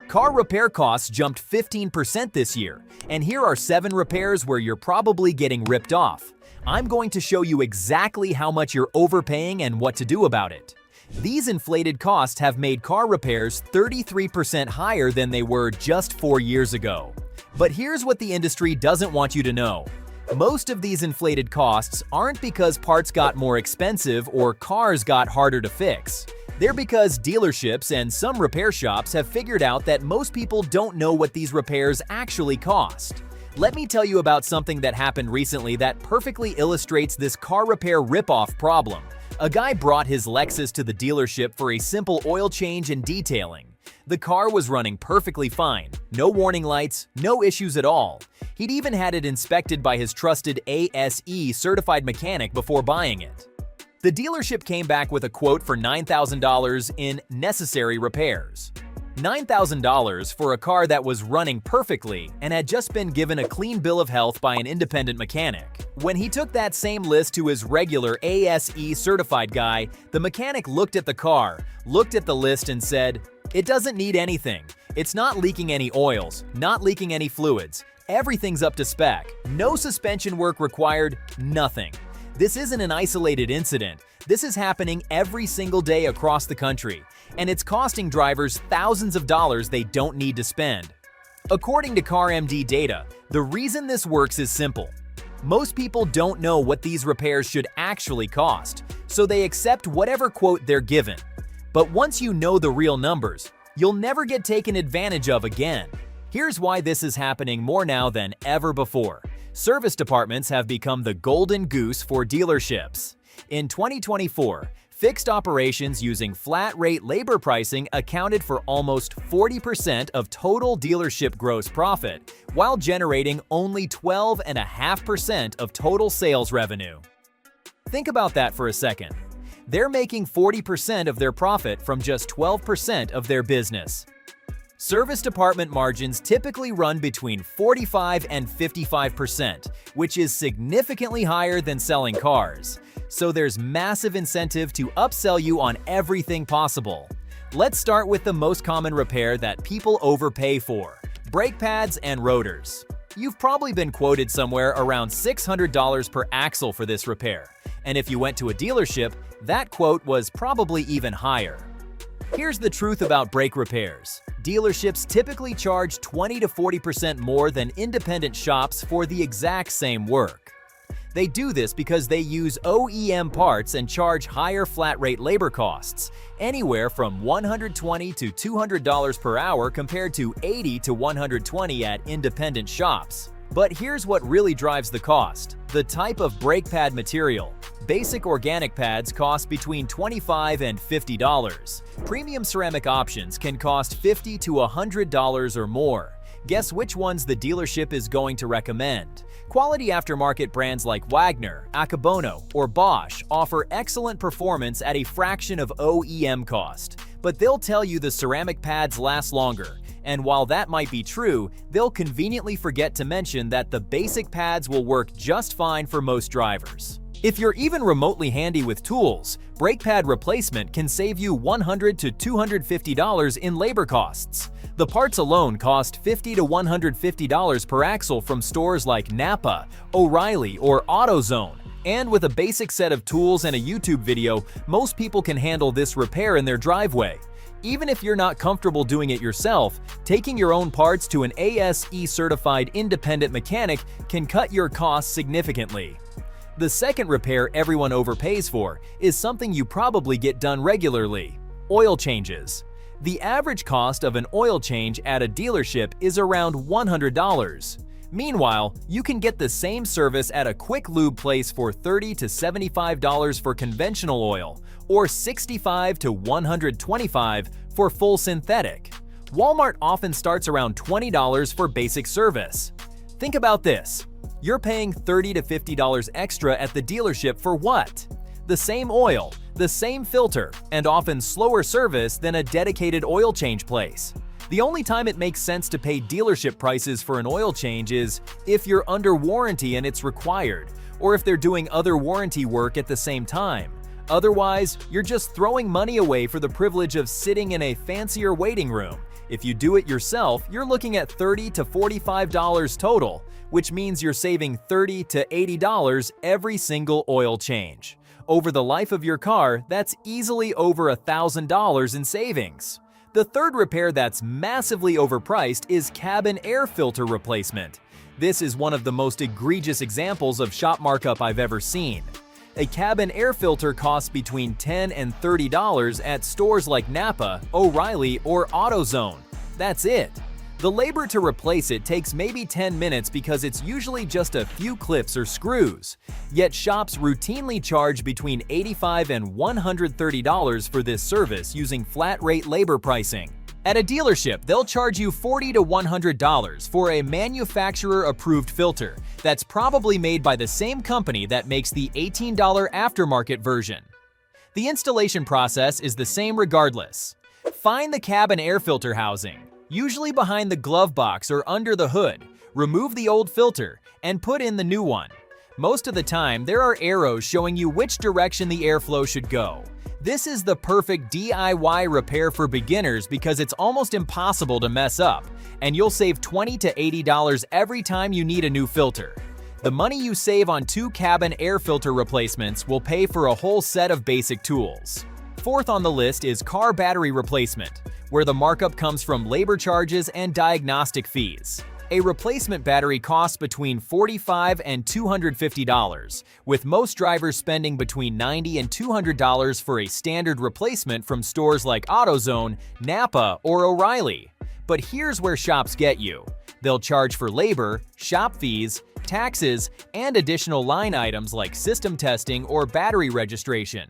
Car repair costs jumped 15% this year, and here are 7 repairs where you're probably getting ripped off. I'm going to show you exactly how much you're overpaying and what to do about it. These inflated costs have made car repairs 33% higher than they were just 4 years ago. But here's what the industry doesn't want you to know. Most of these inflated costs aren't because parts got more expensive or cars got harder to fix. They're because dealerships and some repair shops have figured out that most people don't know what these repairs actually cost. Let me tell you about something that happened recently that perfectly illustrates this car repair ripoff problem. A guy brought his Lexus to the dealership for a simple oil change and detailing. The car was running perfectly fine, no warning lights, no issues at all. He'd even had it inspected by his trusted ASE certified mechanic before buying it. The dealership came back with a quote for $9,000 in necessary repairs. $9,000 for a car that was running perfectly and had just been given a clean bill of health by an independent mechanic. When he took that same list to his regular ASE certified guy, the mechanic looked at the car, looked at the list and said, "It doesn't need anything. It's not leaking any oils, not leaking any fluids. Everything's up to spec. No suspension work required, nothing." This isn't an isolated incident. This is happening every single day across the country, and it's costing drivers thousands of dollars they don't need to spend. According to CarMD data, the reason this works is simple. Most people don't know what these repairs should actually cost, so they accept whatever quote they're given. But once you know the real numbers, you'll never get taken advantage of again. Here's why this is happening more now than ever before. Service departments have become the golden goose for dealerships. In 2024, fixed operations using flat-rate labor pricing accounted for almost 40% of total dealership gross profit, while generating only 12.5% of total sales revenue. Think about that for a second. They're making 40% of their profit from just 12% of their business. Service department margins typically run between 45 and 55%, which is significantly higher than selling cars. So there's massive incentive to upsell you on everything possible. Let's start with the most common repair that people overpay for: brake pads and rotors. You've probably been quoted somewhere around $600 per axle for this repair, and if you went to a dealership, that quote was probably even higher. Here's the truth about brake repairs. Dealerships typically charge 20 to 40% more than independent shops for the exact same work. They do this because they use OEM parts and charge higher flat-rate labor costs, anywhere from $120 to $200 per hour compared to $80 to $120 at independent shops. But here's what really drives the cost: the type of brake pad material. Basic organic pads cost between $25 and $50. Premium ceramic options can cost $50 to $100 or more. Guess which ones the dealership is going to recommend? Quality aftermarket brands like Wagner, Akebono, or Bosch offer excellent performance at a fraction of OEM cost, but they'll tell you the ceramic pads last longer. And while that might be true, they'll conveniently forget to mention that the basic pads will work just fine for most drivers. If you're even remotely handy with tools, brake pad replacement can save you $100 to $250 in labor costs. The parts alone cost $50 to $150 per axle from stores like Napa, O'Reilly, or AutoZone. And with a basic set of tools and a YouTube video, most people can handle this repair in their driveway. Even if you're not comfortable doing it yourself, taking your own parts to an ASE-certified independent mechanic can cut your costs significantly. The second repair everyone overpays for is something you probably get done regularly: oil changes. The average cost of an oil change at a dealership is around $100. Meanwhile, you can get the same service at a quick lube place for $30 to $75 for conventional oil, or $65 to $125 for full synthetic. Walmart often starts around $20 for basic service. Think about this. You're paying $30 to $50 extra at the dealership for what? The same oil, the same filter, and often slower service than a dedicated oil change place. The only time it makes sense to pay dealership prices for an oil change is if you're under warranty and it's required, or if they're doing other warranty work at the same time. Otherwise, you're just throwing money away for the privilege of sitting in a fancier waiting room. If you do it yourself, you're looking at $30 to $45 total, which means you're saving $30 to $80 every single oil change. Over the life of your car, that's easily over $1,000 in savings. The third repair that's massively overpriced is cabin air filter replacement. This is one of the most egregious examples of shop markup I've ever seen. A cabin air filter costs between $10 and $30 at stores like Napa, O'Reilly, or AutoZone. That's it. The labor to replace it takes maybe 10 minutes because it's usually just a few clips or screws. Yet shops routinely charge between $85 and $130 for this service using flat-rate labor pricing. At a dealership, they'll charge you $40 to $100 for a manufacturer-approved filter that's probably made by the same company that makes the $18 aftermarket version. The installation process is the same regardless. Find the cabin air filter housing, usually behind the glove box or under the hood, remove the old filter, and put in the new one. Most of the time, there are arrows showing you which direction the airflow should go. This is the perfect DIY repair for beginners because it's almost impossible to mess up, and you'll save $20 to $80 every time you need a new filter. The money you save on 2 cabin air filter replacements will pay for a whole set of basic tools. Fourth on the list is car battery replacement, where the markup comes from labor charges and diagnostic fees. A replacement battery costs between $45 and $250, with most drivers spending between $90 and $200 for a standard replacement from stores like AutoZone, Napa, or O'Reilly. But here's where shops get you. They'll charge for labor, shop fees, taxes, and additional line items like system testing or battery registration.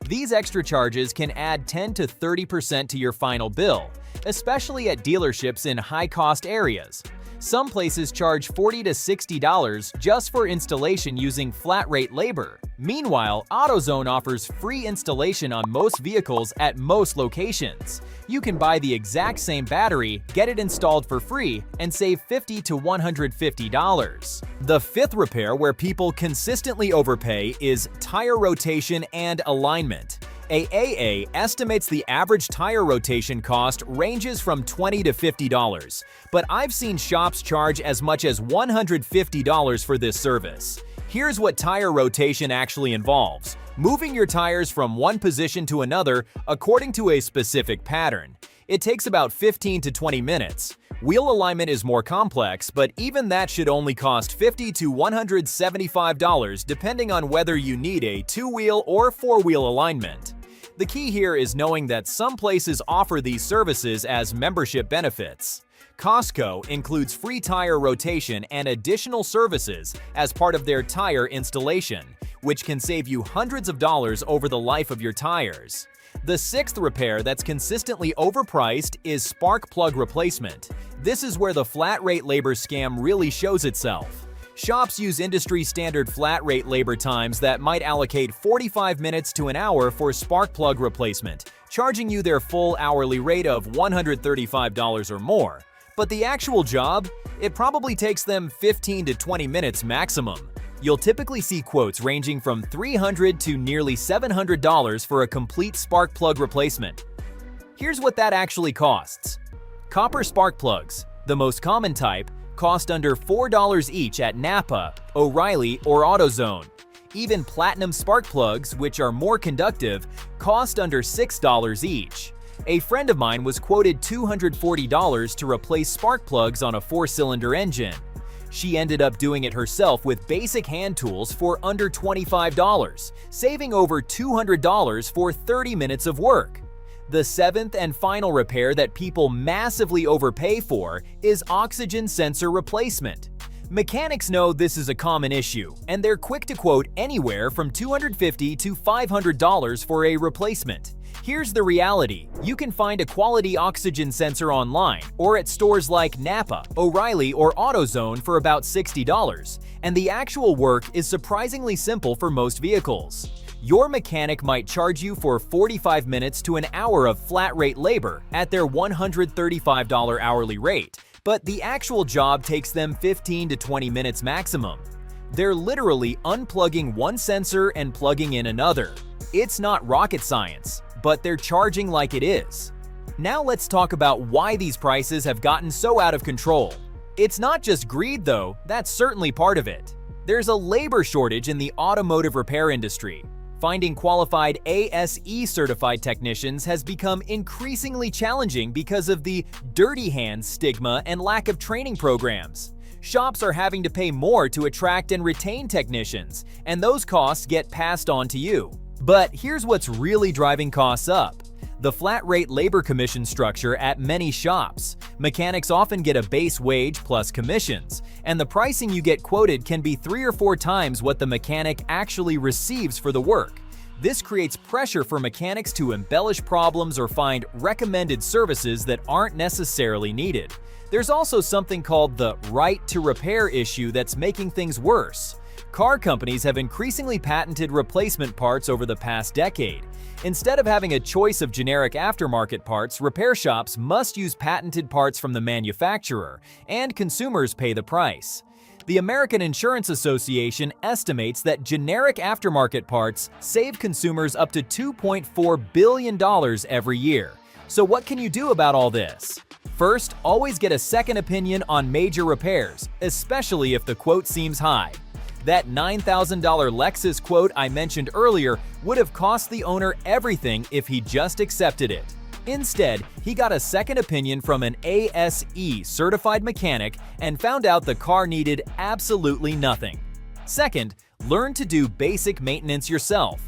These extra charges can add 10 to 30% to your final bill, especially at dealerships in high-cost areas. Some places charge $40 to $60 just for installation using flat-rate labor. Meanwhile, AutoZone offers free installation on most vehicles at most locations. You can buy the exact same battery, get it installed for free, and save $50 to $150. The fifth repair where people consistently overpay is tire rotation and alignment. AAA estimates the average tire rotation cost ranges from $20 to $50, but I've seen shops charge as much as $150 for this service. Here's what tire rotation actually involves: moving your tires from one position to another according to a specific pattern. It takes about 15 to 20 minutes. Wheel alignment is more complex, but even that should only cost $50 to $175 depending on whether you need a 2-wheel or 4-wheel alignment. The key here is knowing that some places offer these services as membership benefits. Costco includes free tire rotation and additional services as part of their tire installation, which can save you hundreds of dollars over the life of your tires. The sixth repair that's consistently overpriced is spark plug replacement. This is where the flat-rate labor scam really shows itself. Shops use industry-standard flat-rate labor times that might allocate 45 minutes to an hour for spark plug replacement, charging you their full hourly rate of $135 or more. But the actual job? It probably takes them 15 to 20 minutes maximum. You'll typically see quotes ranging from $300 to nearly $700 for a complete spark plug replacement. Here's what that actually costs. Copper spark plugs, the most common type, cost under $4 each at Napa, O'Reilly, or AutoZone. Even platinum spark plugs, which are more conductive, cost under $6 each. A friend of mine was quoted $240 to replace spark plugs on a 4-cylinder engine. She ended up doing it herself with basic hand tools for under $25, saving over $200 for 30 minutes of work. The seventh and final repair that people massively overpay for is oxygen sensor replacement. Mechanics know this is a common issue, and they're quick to quote anywhere from $250 to $500 for a replacement. Here's the reality: you can find a quality oxygen sensor online or at stores like Napa, O'Reilly, or AutoZone for about $60, and the actual work is surprisingly simple for most vehicles. Your mechanic might charge you for 45 minutes to an hour of flat-rate labor at their $135 hourly rate, but the actual job takes them 15 to 20 minutes maximum. They're literally unplugging one sensor and plugging in another. It's not rocket science, but they're charging like it is. Now let's talk about why these prices have gotten so out of control. It's not just greed though, that's certainly part of it. There's a labor shortage in the automotive repair industry. Finding qualified ASE-certified technicians has become increasingly challenging because of the dirty hands stigma and lack of training programs. Shops are having to pay more to attract and retain technicians, and those costs get passed on to you. But here's what's really driving costs up: the flat-rate labor commission structure at many shops. Mechanics often get a base wage plus commissions, and the pricing you get quoted can be 3 or 4 times what the mechanic actually receives for the work. This creates pressure for mechanics to embellish problems or find recommended services that aren't necessarily needed. There's also something called the right to repair issue that's making things worse. Car companies have increasingly patented replacement parts over the past decade. Instead of having a choice of generic aftermarket parts, repair shops must use patented parts from the manufacturer, and consumers pay the price. The American Insurance Association estimates that generic aftermarket parts save consumers up to $2.4 billion every year. So what can you do about all this? First, always get a second opinion on major repairs, especially if the quote seems high. That $9,000 Lexus quote I mentioned earlier would have cost the owner everything if he just accepted it. Instead, he got a second opinion from an ASE-certified mechanic and found out the car needed absolutely nothing. Second, learn to do basic maintenance yourself.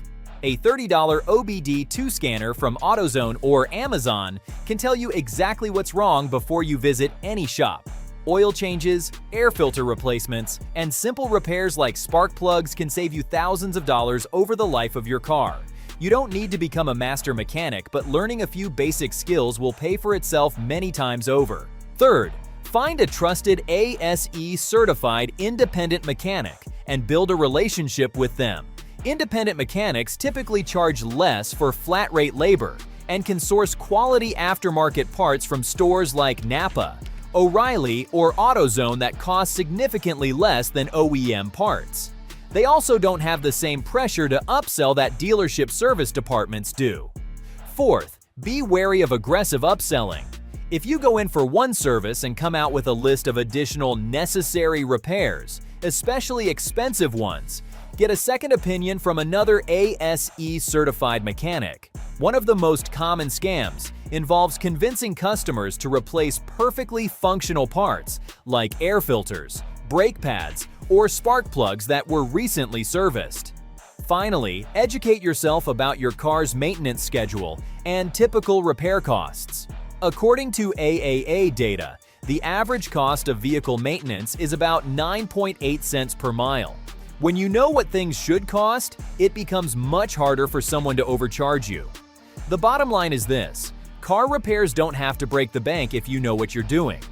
A $30 OBD2 scanner from AutoZone or Amazon can tell you exactly what's wrong before you visit any shop. Oil changes, air filter replacements, and simple repairs like spark plugs can save you thousands of dollars over the life of your car. You don't need to become a master mechanic, but learning a few basic skills will pay for itself many times over. Third, find a trusted ASE-certified independent mechanic and build a relationship with them. Independent mechanics typically charge less for flat-rate labor and can source quality aftermarket parts from stores like Napa, O'Reilly, or AutoZone that cost significantly less than OEM parts. They also don't have the same pressure to upsell that dealership service departments do. Fourth, be wary of aggressive upselling. If you go in for one service and come out with a list of additional necessary repairs, especially expensive ones, get a second opinion from another ASE-certified mechanic. One of the most common scams involves convincing customers to replace perfectly functional parts like air filters, brake pads, or spark plugs that were recently serviced. Finally, educate yourself about your car's maintenance schedule and typical repair costs. According to AAA data, the average cost of vehicle maintenance is about 9.8 cents per mile. When you know what things should cost, it becomes much harder for someone to overcharge you. The bottom line is this: car repairs don't have to break the bank if you know what you're doing.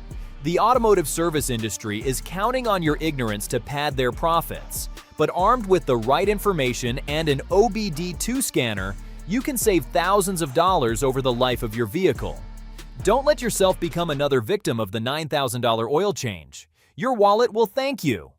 The automotive service industry is counting on your ignorance to pad their profits, but armed with the right information and an OBD2 scanner, you can save thousands of dollars over the life of your vehicle. Don't let yourself become another victim of the $9,000 oil change. Your wallet will thank you.